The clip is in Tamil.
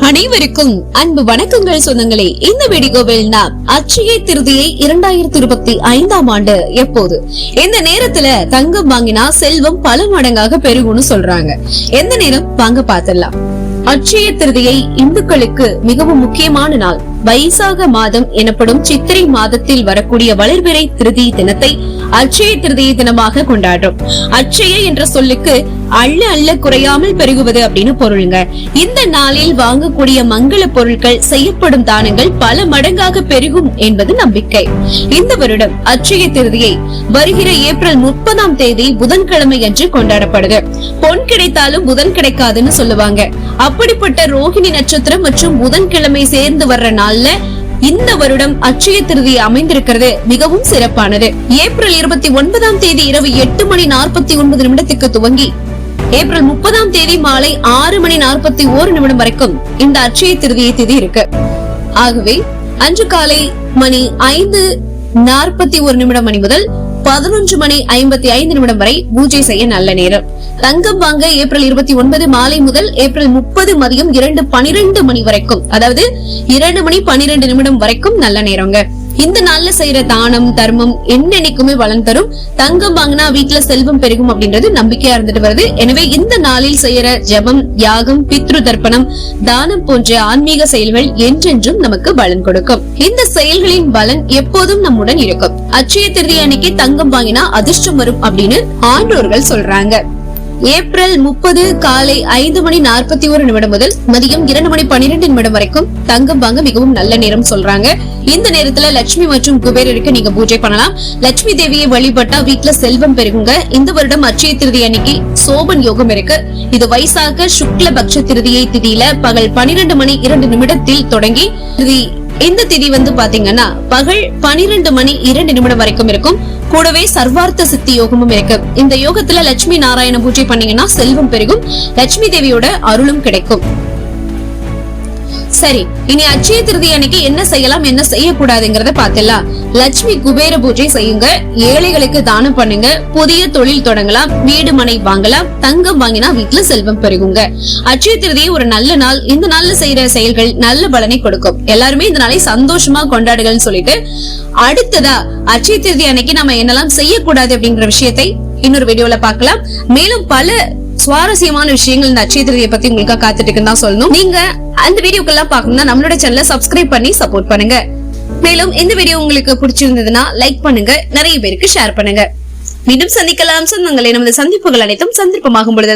அனைவருக்கும் அன்பு வணக்கங்கள் சொந்தங்களே. இந்த வீடியோவில் நாம் அட்சய திருதியை 2025 ஆண்டு எப்போது, எந்த நேரத்துல தங்கம் வாங்கினா செல்வம் பல மடங்காக பெருகும்னு சொல்றாங்க. எந்த நேரம் வாங்க பாத்திரலாம். அட்சய திருதியை இந்துக்களுக்கு மிகவும் முக்கியமான நாள். வைசாக மாதம் எனப்படும் சித்திரை மாதத்தில் வரக்கூடிய வளர்பிறை திருதி தினத்தை அட்சய திருதியை தினமாக கொண்டாடுறோம். அட்சய என்ற சொல்லுக்கு அள்ள அள்ள குறையாமல் பெருகுவது அப்படின்னு பொருளுங்க. இந்த நாளில் வாங்கக்கூடிய மங்கள பொருட்கள், செய்யப்படும் தானங்கள் பல மடங்காக பெருகும் என்பது நம்பிக்கை. இந்த வருடம் அட்சய திருதியை வருகிற ஏப்ரல் 30ஆம் தேதி புதன்கிழமை அன்று கொண்டாடப்படுது. பொன் கிடைத்தாலும் புதன் கிடைக்காதுன்னு சொல்லுவாங்க. அப்படிப்பட்ட ரோஹிணி நட்சத்திரம் மற்றும் புதன்கிழமை சேர்ந்து வர்ற நாள்ல இந்த வருடம் அட்சய திருதி அமைந்திருக்கிறது மிகவும் சிறப்பானது. ஏப்ரல் 29ஆம் தேதி இரவு 8:49 துவங்கி ஏப்ரல் 30ஆம் தேதி மாலை 6:41 வரைக்கும் இந்த அட்சய திருதியை திதி இருக்கு. ஆகவே அன்று காலை மணி 5:41 மணி முதல் 11:55 வரை பூஜை செய்ய நல்ல நேரம். தங்கம் வாங்க ஏப்ரல் 29 மாலை முதல் ஏப்ரல் 30 மதியம் 2:12 மணி வரைக்கும், அதாவது 2:12 வரைக்கும் நல்ல நேரங்க. இந்த நாள்ல செய்யற தானம் தர்மம் என்னைக்குமே பலன் தரும். தங்கம் வாங்கினா வீட்டுல செல்வம் பெருகும் அப்படின்றது நம்பிக்கையா இருந்துட்டு வருது. எனவே இந்த நாளில் செய்யற ஜபம், யாகம், பித்ரு தர்ப்பணம், தானம் போன்ற ஆன்மீக செயல்கள் என்றென்றும் நமக்கு பலன் கொடுக்கும். இந்த செயல்களின் பலன் எப்போதும் நம்முடன் இருக்கும். அட்சய திருதி அன்னைக்கு தங்கம் வாங்கினா அதிர்ஷ்டம் வரும் அப்படின்னு ஆன்றோர்கள் சொல்றாங்க. ஏப்ரல் 30 காலை 5:41 முதல் மதியம் 2:12 வரைக்கும் தங்கம் வாங்க மிகவும் நல்ல நேரம் சொல்றாங்க. இந்த நேரத்துல லட்சுமி மற்றும் குபேரருக்கு நீங்க பூஜை பண்ணலாம். லட்சுமி தேவியை வழிபட்டா வீட்டுல செல்வம் பெருகுங்க. இந்த வருடம் அட்சய திருதி அன்னைக்கு சோபன் யோகம் இருக்கு. இது வைசாக சுக்ல பக்ஷ திருதியை திதியில பகல் 12:02 தொடங்கி இந்த திதி பாத்தீங்கன்னா பகல் 12:02 வரைக்கும் இருக்கும். கூடவே சர்வார்த்த சித்தி யோகமும் இருக்கு. இந்த யோகத்துல லட்சுமி நாராயண பூஜை பண்ணீங்கன்னா செல்வம் பெருகும், லட்சுமி தேவியோட அருளும் கிடைக்கும். சரி, இனி அட்சய திருதி அன்னைக்கு என்ன செய்யலாம், என்ன செய்யக்கூடாதுங்கிறத பாத்தலாம். லட்சுமி குபேர பூஜை செய்யுங்க, ஏழைகளுக்கு தானம் பண்ணுங்க, புதிய தொழில் தொடங்கலாம், வீடு மனை வாங்கலாம், தங்கம் வாங்கினா வீட்டுல செல்வம் பெருகுங்க. அட்சய திருதியை ஒரு நல்ல நாள். இந்த நாள்ல செய்யற செயல்கள் நல்ல பலனை கொடுக்கும். எல்லாருமே இந்த நாளை சந்தோஷமா கொண்டாடுகள்னு சொல்லிட்டு, அடுத்ததா அட்சய திருதி அன்னைக்கு நம்ம என்னெல்லாம் செய்யக்கூடாது அப்படிங்கிற விஷயத்தை இன்னொரு வீடியோல பாக்கலாம். மேலும் பல சுவாரஸ்யமான விஷயங்கள் இந்த அட்சய திருதியை பத்தி உங்களுக்கு காத்துட்டு இருக்குன்னு தான் சொல்லணும். நீங்க அந்த வீடியோக்கெல்லாம் பாக்கணும்னா நம்மளோட சேனலை சப்ஸ்கிரைப் பண்ணி சப்போர்ட் பண்ணுங்க. மேலும் இந்த வீடியோ உங்களுக்கு பிடிச்சிருந்ததுன்னா லைக் பண்ணுங்க, நிறைய பேருக்கு ஷேர் பண்ணுங்க. மீண்டும் சந்திக்கலாம் சொந்தங்களே. நமது சந்திப்புகள் அனைத்தும் சந்தர்ப்பமாகும் பொழுது